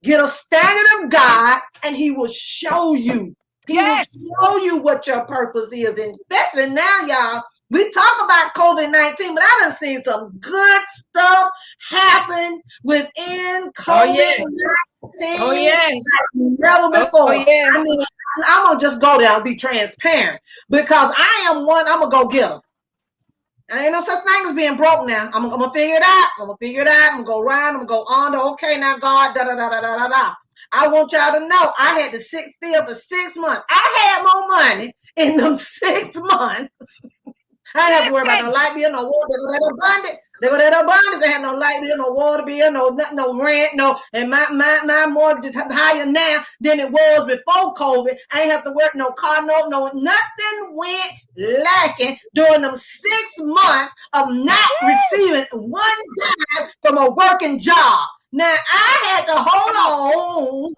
Get a standard of God, and He will show you. He will show you what your purpose is. And especially now, y'all, we talk about COVID-19, but I done seen some good stuff happen within COVID-19. Like never before. I mean, I'm going to just go there and be transparent, because I am one, I'm going to go get them. Ain't no such thing as being broke now. I'm gonna figure it out. I'm gonna go around. I'm gonna go on to, okay, now God, da. I want y'all to know I had to sit still for 6 months. I had more money in them 6 months. I didn't have to worry about no light bill, no water. They were that abundance. They had no light bill, no water bill, no rent, and my mortgage is higher now than it was before COVID. I ain't have to work no car note, nothing went lacking during them 6 months of not receiving one dime from a working job. Now I had to hold on.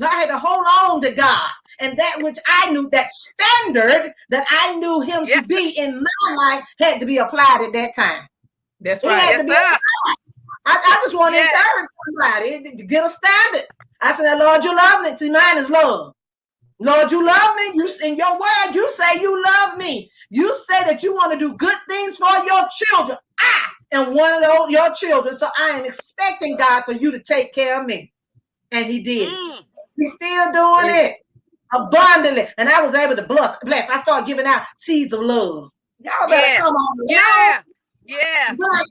I had to hold on to God. And that which I knew, that standard that I knew Him to be in my life, had to be applied at that time. That's right. I just want to encourage somebody to get a standard. I said, Lord, you love me. See, mine is love. Lord, you love me. You, in your word, you say you love me. You say that you want to do good things for your children. I am one of your children. So I am expecting, God, for you to take care of me. And He did. He's still doing it abundantly. And I was able to bless. I started giving out seeds of love. Y'all better come on. But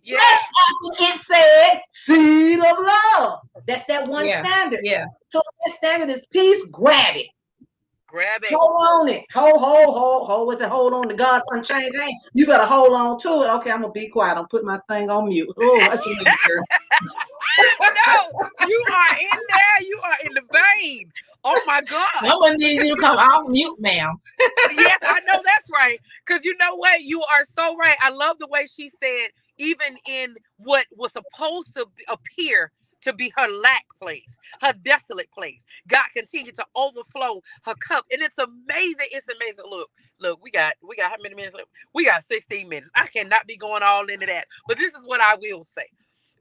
it said seed of love. That's that one standard. So that standard is peace. Grab it. Hold on it. Hold. What's it? Hold on to God's unchanged hand. You better hold on to it. Okay, I'm gonna be quiet. I'm putting my thing on mute. Oh, that's what girl. No, you are in there. You are in the vein. Oh my God. I'm gonna need you to come off mute, ma'am. Yes, I know that's right. Because you know what? You are so right. I love the way she said, even in what was supposed to appear to be her lack place, her desolate place, God continued to overflow her cup. And it's amazing. It's amazing. Look, we got how many minutes left? We got 16 minutes. I cannot be going all into that. But this is what I will say.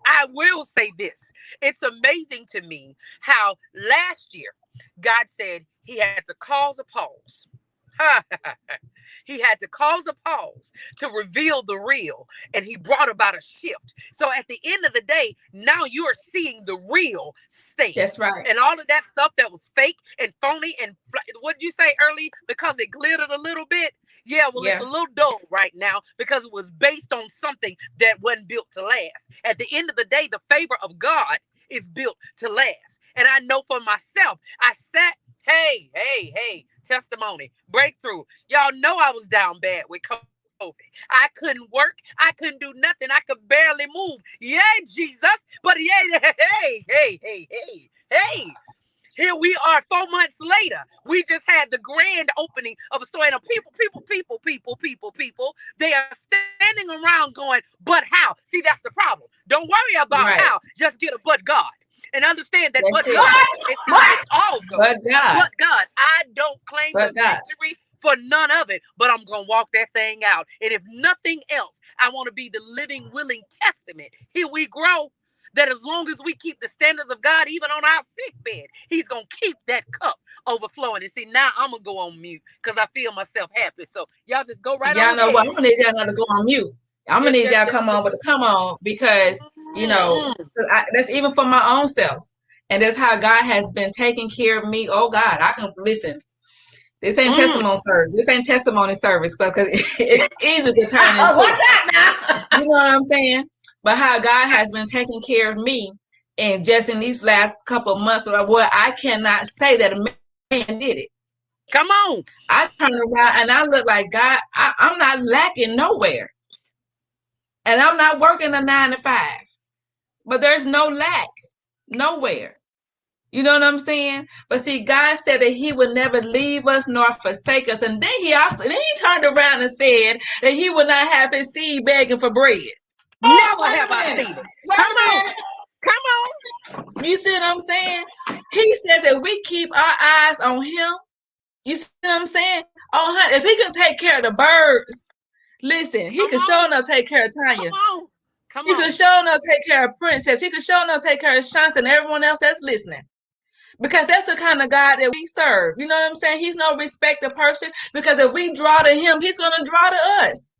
I will say this. It's amazing to me how last year God said He had to cause a pause. He had to cause a pause to reveal the real, and he brought about a shift. So at the end of the day, now you're seeing the real stage. That's right. And all of that stuff that was fake and phony and what did you say early? Because it glittered a little bit. Yeah, well, it's a little dull right now because it was based on something that wasn't built to last. At the end of the day, the favor of God is built to last. And I know for myself, I sat, hey, testimony, breakthrough. Y'all know I was down bad with COVID. I couldn't work. I couldn't do nothing. I could barely move. Yeah, Jesus. But yeah, hey. Here we are 4 months later. We just had the grand opening of a store. And people, they are standing around going, but how? See, that's the problem. Don't worry about how. Just get a but God. And understand that but God. It's all good. But God. But God. I don't claim the victory for none of it, but I'm going to walk that thing out. And if nothing else, I want to be the living, willing testament. Here we grow. That as long as we keep the standards of God, even on our sick bed, he's going to keep that cup overflowing. And see, now I'm going to go on mute because I feel myself happy. So y'all just go right on. Y'all know what? I'm going to need y'all to go on mute. I'm going to need y'all to come on because, you know, that's even for my own self. And that's how God has been taking care of me. Oh, God, I can listen. This ain't testimony service. This ain't testimony service because it's easy to turn into. What's that now? You know what I'm saying? But how God has been taking care of me, and just in these last couple of months, what I cannot say that a man did it. Come on. I turn around and I look like God. I'm not lacking nowhere, and I'm not working a 9 to 5. But there's no lack nowhere. You know what I'm saying? But see, God said that he would never leave us nor forsake us, and then he turned around and said that he would not have his seed begging for bread. Never have I seen it. Come on. You see what I'm saying? He says that we keep our eyes on him. You see what I'm saying? On him. If he can take care of the birds, listen, he can show enough take care of Tanya. He can show enough take care of Princess. He can show enough take care of Shanta and everyone else that's listening. Because that's the kind of God that we serve. You know what I'm saying? He's no respecter person. Because if we draw to him, he's going to draw to us.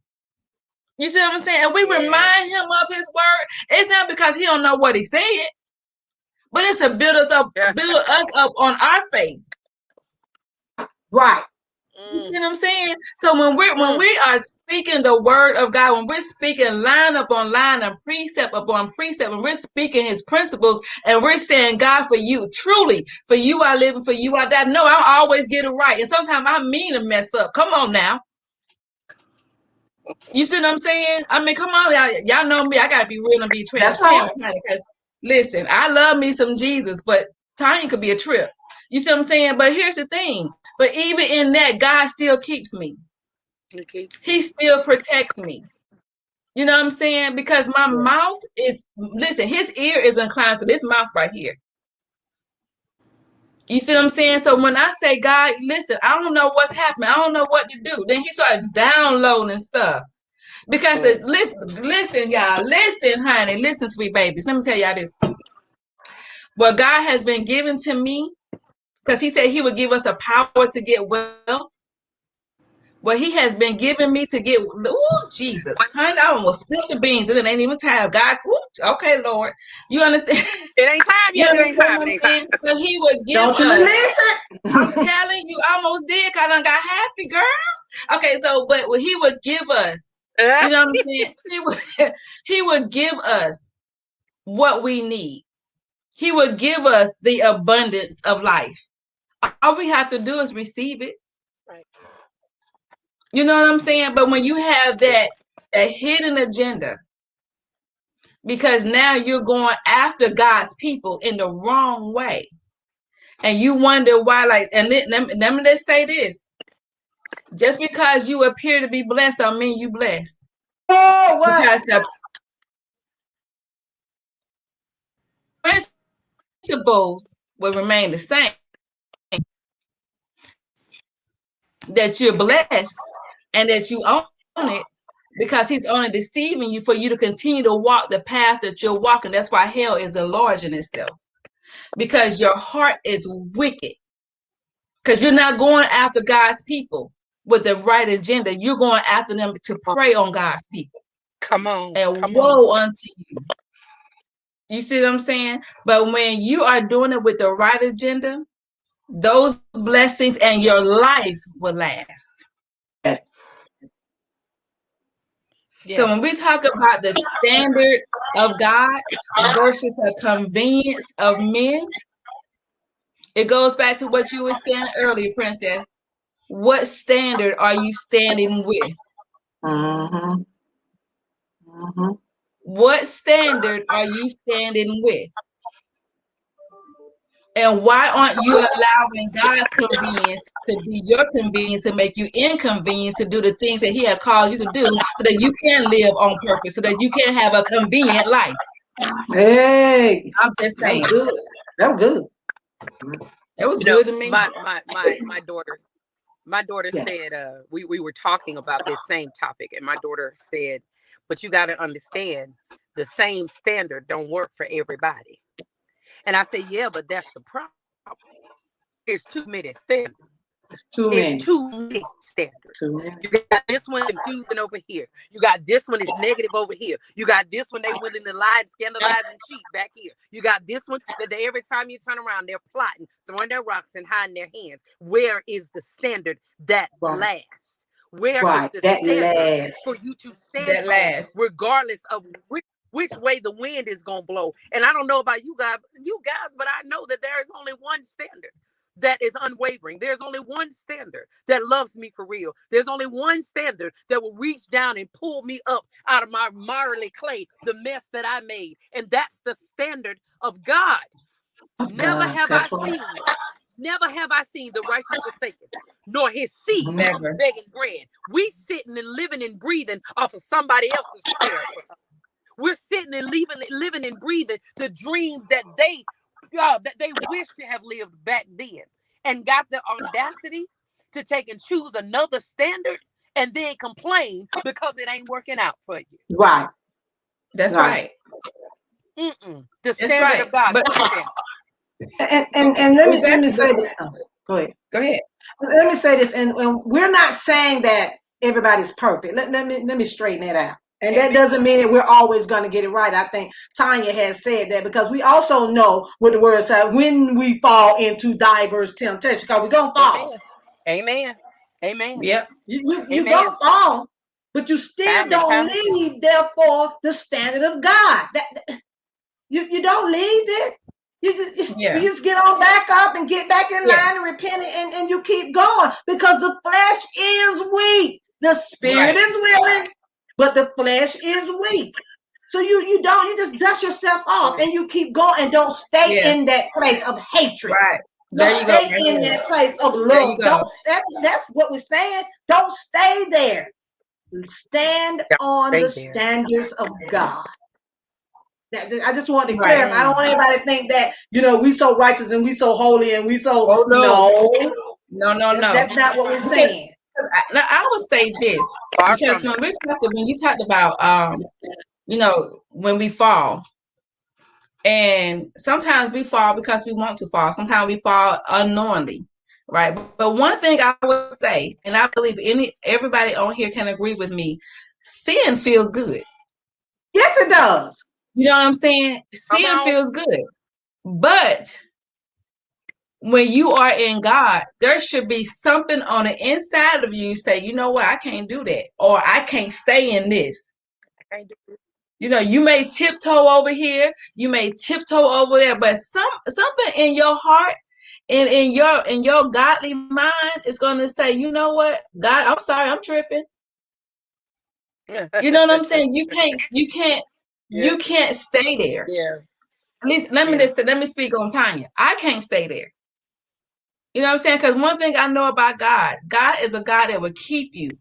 You see what I'm saying? And we remind him of his word. It's not because he don't know what he said, but it's to build us up on our faith. Right. You know what I'm saying? So when we are speaking the word of God, when we're speaking line upon line and precept upon precept, when we're speaking his principles and we're saying, God, for you, truly, for you I live and for you I die. No, I always get it right. And sometimes I mean to mess up. Come on now. You see what I'm saying? I mean, come on, y'all know me. I gotta be real and be transparent. Because listen, I love me some Jesus, but Tanya could be a trip. You see what I'm saying? But here's the thing. But even in that, God still keeps me. He still protects me. You know what I'm saying? Because my mouth is, listen, his ear is inclined to this mouth right here. You see what I'm saying? So when I say, God, listen, I don't know what's happening. I don't know what to do. Then he started downloading stuff. Because listen, y'all, listen, honey, listen, sweet babies. Let me tell y'all this. What God has been given to me, because he said he would give us the power to get wealth. What he has been giving me to get, Jesus, honey, I almost spilled the beans and it ain't even time. God, okay, Lord, you understand? It ain't time yet. It ain't time. It ain't time. But he would give us. I'm telling you, I almost did. Cause I done got happy, girls. Okay, so but he would give us. You know what I'm saying? He would give us what we need. He would give us the abundance of life. All we have to do is receive it. Right. You know what I'm saying? But when you have that hidden agenda, because now you're going after God's people in the wrong way. And you wonder why, like, and let me just say this. Just because you appear to be blessed don't mean you blessed. Oh, what? Because the principles will remain the same. That you're blessed and that you own it, because he's only deceiving you for you to continue to walk the path that you're walking. That's why hell is enlarging itself. Because your heart is wicked. Because you're not going after God's people. with the right agenda, you're going after them to prey on God's people. Come on. And woe unto you. You see what I'm saying? But when you are doing it with the right agenda, those blessings and your life will last. Yes. So when we talk about the standard of God versus the convenience of men, it goes back to what you were saying earlier, Princess. What standard are you standing with? Mm-hmm. Mm-hmm. What standard are you standing with? And why aren't you allowing God's convenience to be your convenience, to make you inconvenienced to do the things that He has called you to do, so that you can live on purpose, so that you can have a convenient life? Hey, I'm just saying. That was good. It was good to me. My daughter Yeah. said, we were talking about this same topic, and my daughter said, but you got to understand, the same standard don't work for everybody. And I said, yeah, but that's the problem. There's too many standards. It's too many. It's too many standards. Too many. You got this one confusing over here. You got this one is negative over here. You got this one they willing to lie, scandalize, and cheat back here. You got this one that they, every time you turn around, they're plotting, throwing their rocks and hiding their hands. Where is the standard that lasts? Where is the standard for you to stand on, regardless of which way the wind is gonna blow? And I don't know about you guys, but I know that there is only one standard that is unwavering. There's only one standard that loves me for real. There's only one standard that will reach down and pull me up out of my miry clay, the mess that I made. And that's the standard of God. Never have I seen the righteous forsaken, nor his seed begging bread. We sitting and living and breathing off of somebody else's prayers for us. We're sitting and living and breathing the dreams that they wish to have lived back then, and got the audacity to take and choose another standard and then complain because it ain't working out for you. Right. That's right. The standard of God. And let me say this. Go ahead. Let me say this, and we're not saying that everybody's perfect. Let me straighten that out. And that doesn't mean that we're always going to get it right. I think Tanya has said that, because we also know what the word says, when we fall into diverse temptation, because we're going to fall. Amen. Yep. You're going to fall, but you still don't leave, therefore, the standard of God. You don't leave it. You just get on back up and get back in line and repent, and you keep going, because the flesh is weak. The spirit is willing, but the flesh is weak. So you just dust yourself off and you keep going, and don't stay in that place of hatred. Right. Don't stay in that place of love. That's what we're saying. Don't stay there. Stand on the standards of God. I just want to clarify. I don't want anybody to think that, we so righteous and we so holy and we so no. That's not what we're saying. I would say this, because when you talked about when we fall, and sometimes we fall because we want to fall. Sometimes we fall unknowingly, right? But one thing I would say, and I believe everybody on here can agree with me, sin feels good. Yes, it does. You know what I'm saying? Sin feels good. But when you are in God, there should be something on the inside of you say, you know what, I can't do that, or I can't stay in this. I can't do it. You may tiptoe over here, you may tiptoe over there, but something in your heart and in your godly mind is going to say, you know what, God, I'm sorry, I'm tripping. You know what I'm saying? You can't stay there. Yeah. At least let me speak on Tanya. I can't stay there. You know what I'm saying? Because one thing I know about God is a God that will keep you.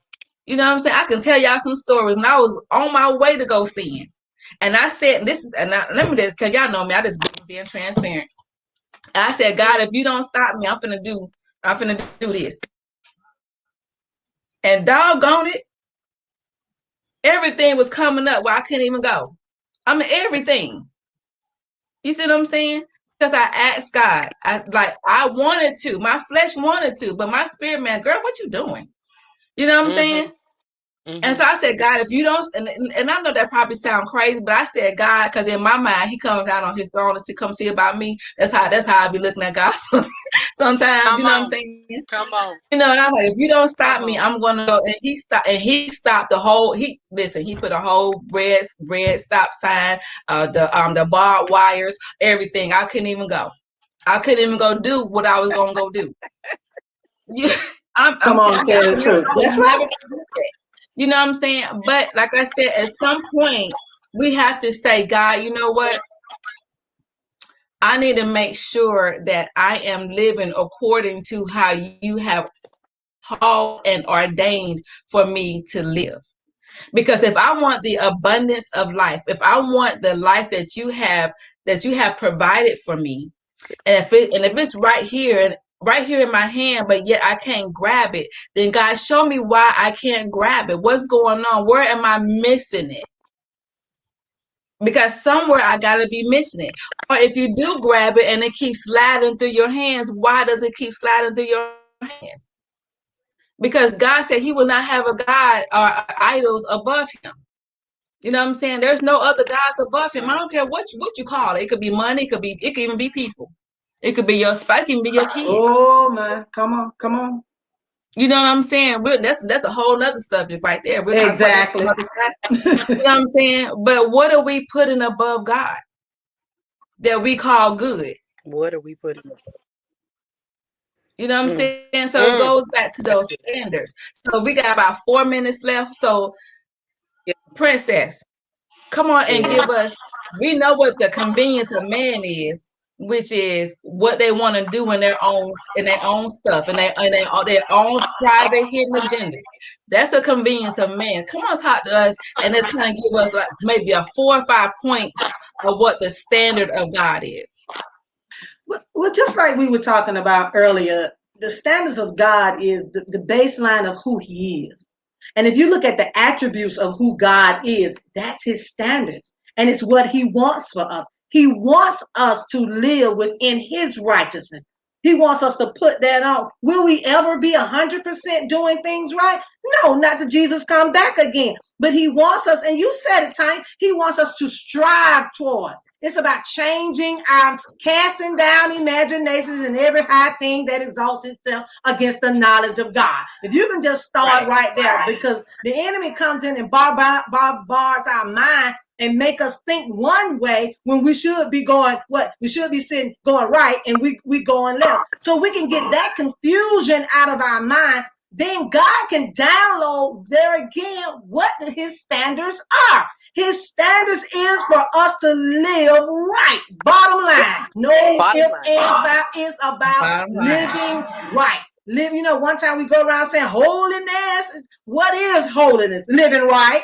You know what I'm saying? I can tell y'all some stories when I was on my way to go sin. And I said, let me just, because y'all know me, I just being transparent. I said, God, if you don't stop me, I'm finna do this. And doggone it, everything was coming up where I couldn't even go. I mean, everything. You see what I'm saying? Because I asked God. I wanted to. My flesh wanted to, but my spirit, man, girl, what you doing? You know what I'm saying? And so I said, God, if you don't, and I know that probably sounds crazy, but I said, God, because in my mind, he comes down on his throne to come see about me. That's how I be looking at God sometimes. You know what I'm saying? Come on. You know, and I'm like, if you don't stop me, I'm gonna go. And he stopped the whole. He put a whole red stop sign, the barbed wires, everything. I couldn't even go. I couldn't even go do what I was gonna go do. I'm telling you, That's right. you know what I'm saying? But like I said, at some point we have to say, God, you know what? I need to make sure that I am living according to how you have called and ordained for me to live. Because if I want the abundance of life, if I want the life that you have provided for me, and if it's right here in my hand, but yet I can't grab it, then God, show me why I can't grab it. What's going on? Where am I missing it? Because somewhere I gotta be missing it. Or if you do grab it and it keeps sliding through your hands, why does it keep sliding through your hands? Because God said he will not have a God or idols above him. You know what I'm saying? There's no other gods above him. I don't care what you call it. It could be money, it could even be people. It could be your spouse, it can be your kid. Oh man, come on. You know what I'm saying? That's a whole nother subject right there. We're talking about that another time. You know what I'm saying? But what are we putting above God that we call good? What are we putting above? You know what I'm saying? So it goes back to those standards. So we got about 4 minutes left. So Princess, come on and give us, we know what the convenience of man is, which is what they want to do in their own stuff, and their own private hidden agendas. That's the convenience of man. Come on, talk to us, and let's kind of give us like maybe a 4 or 5 points of what the standard of God is. Well, just like we were talking about earlier, the standards of God is the baseline of who he is. And if you look at the attributes of who God is, that's his standards. And it's what he wants for us. He wants us to live within his righteousness. He wants us to put that on. Will we ever be 100% doing things right? No, not till Jesus come back again. But he wants us, and you said it, Tanya, he wants us to strive towards. It's about changing our casting down imaginations and every high thing that exalts itself against the knowledge of God. If you can just start right there, because the enemy comes in and bars our mind and make us think one way when we should be going what? We should be sitting going right and we going left. So we can get that confusion out of our mind. Then God can download there again what his standards are. His standards is for us to live right. Bottom line. No if and about. It's about living right. Live, one time we go around saying holiness. What is holiness? Living right.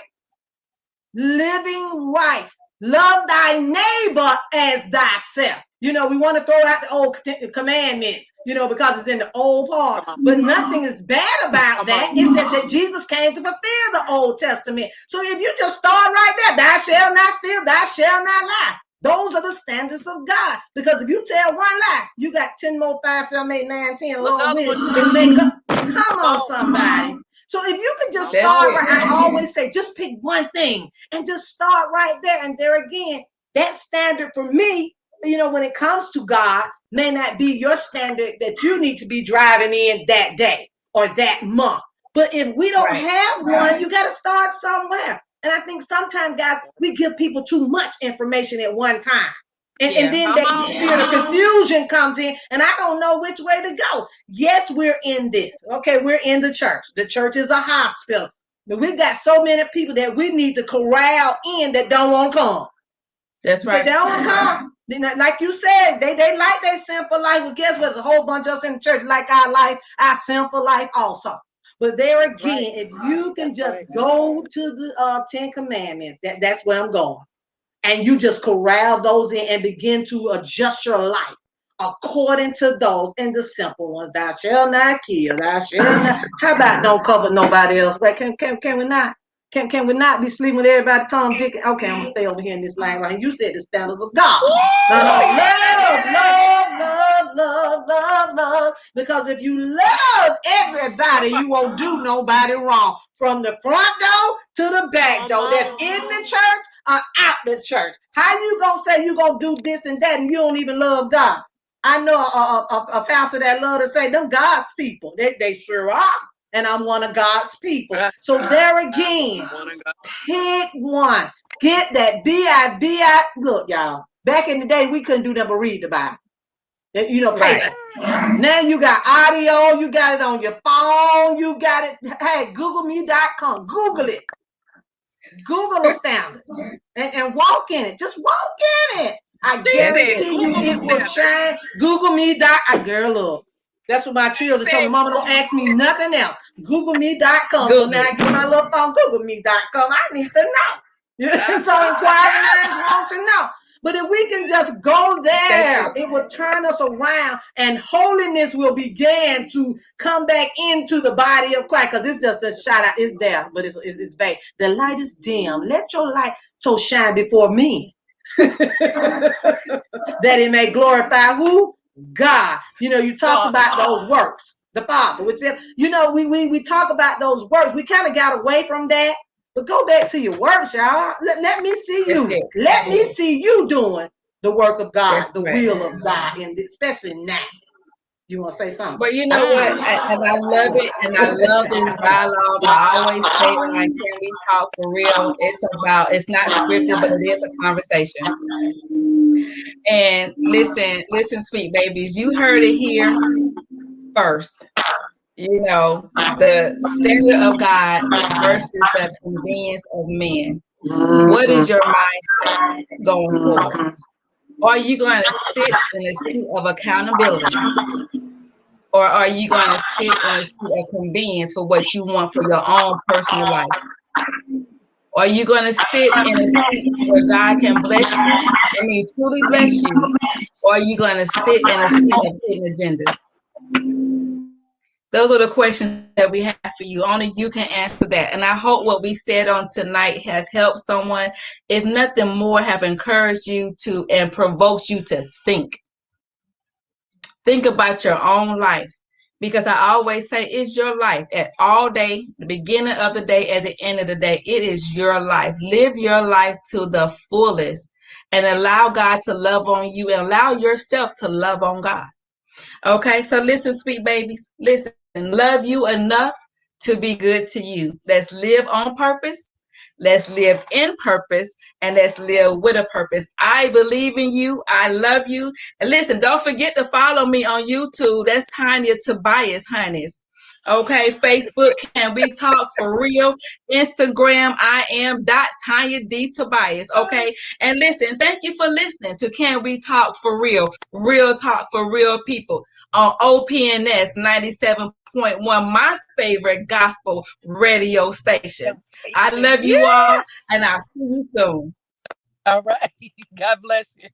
Living right. Love thy neighbor as thyself. We want to throw out the old commandments, because it's in the old part. But nothing is bad about that. It's that Jesus came to fulfill the Old Testament. So if you just start right there, thou shalt not steal, thou shalt not lie. Those are the standards of God. Because if you tell one lie, you got 10 more, 5, 7, 8, 9, 10 along with it. And make up. Come on, somebody. So if you can just start right, I always say, just pick one thing and just start right there. And there again, that standard for me, when it comes to God, may not be your standard that you need to be driving in that day or that month. But if we don't have one, you got to start somewhere. And I think sometimes, guys, we give people too much information at one time. And then that spirit of confusion comes in, and I don't know which way to go. Yes, we're in this. Okay, we're in the church. The church is a hospital. But we got so many people that we need to corral in that don't want to come. That's right. They don't want to come. Like you said, they like their sinful life. Well, guess what? There's a whole bunch of us in the church like our life, our sinful life also. But there again, if you can just go to the 10 Commandments, that's where I'm going. And you just corral those in and begin to adjust your life according to those. And the simple ones, thou shalt not kill, thou shalt not. How about don't cover nobody else? Wait, can we not? Can we not be sleeping with everybody, Tom, Dick? Okay, I'm gonna stay over here in this line right here. You said the standards of God. love. Because if you love everybody, you won't do nobody wrong. From the front door to the back door. That's in the church or out the church. How you gonna say you gonna do this and that and you don't even love God? I know a pastor that love to say them God's people. They sure are. And I'm one of God's people. So there again, pick one. Get that B-I-B-I. Look, y'all, back in the day, we couldn't do nothing but read the Bible. You know, paper. Right. Now you got audio. You got it on your phone. You got it. Hey, GoogleMe.com. Google it. Google the standard. And walk in it. Just walk in it. I guarantee you it will change. Girl, look. That's what my children told me. Mama, don't ask me nothing else. GoogleMe.com. So now I get my little phone. GoogleMe.com. I need to know. So inquiring minds want to know. But if we can just go there, it will turn us around and holiness will begin to come back into the body of Christ. Because it's just a shout out. It's there, but it's vague. The light is dim. Let your light so shine before me. That it may glorify who? God. You know, you talk about those works. The Father. Which is, you know, we talk about those works. We kind of got away from that. But go back to your works, y'all. Let me see you. Let me see you doing the work of God, the will of God, and especially now. You want to say something? But you know what? And I love it, and I love this dialogue. I always say, like, can we talk for real? It's not scripted, but it is a conversation. And listen, sweet babies, you heard it here first. You know, the standard of God versus the convenience of man. What is your mindset going forward? Are you going to sit in the seat of accountability? Or are you going to sit in the seat of convenience for what you want for your own personal life? Are you going to sit in a seat where God can bless you, truly bless you? Or are you going to sit in a seat of hidden agendas? Those are the questions that we have for you. Only you can answer that. And I hope what we said on tonight has helped someone. If nothing more, have encouraged you to and provoked you to think. Think about your own life. Because I always say it's your life at all day, the beginning of the day, at the end of the day. It is your life. Live your life to the fullest and allow God to love on you and allow yourself to love on God. Okay, so listen, sweet babies, listen, love you enough to be good to you. Let's live on purpose. Let's live in purpose, and let's live with a purpose. I believe in you. I love you. And listen, don't forget to follow me on YouTube. That's Tanya Tobias, honeys. Okay, Facebook, Can We Talk For Real? Instagram, I am Tanya D. Tobias. Okay, and listen, thank you for listening to Can We Talk For Real? Real talk for real people on OPNS 97.1, my favorite gospel radio station. I love you all, and I'll see you soon. All right. God bless you.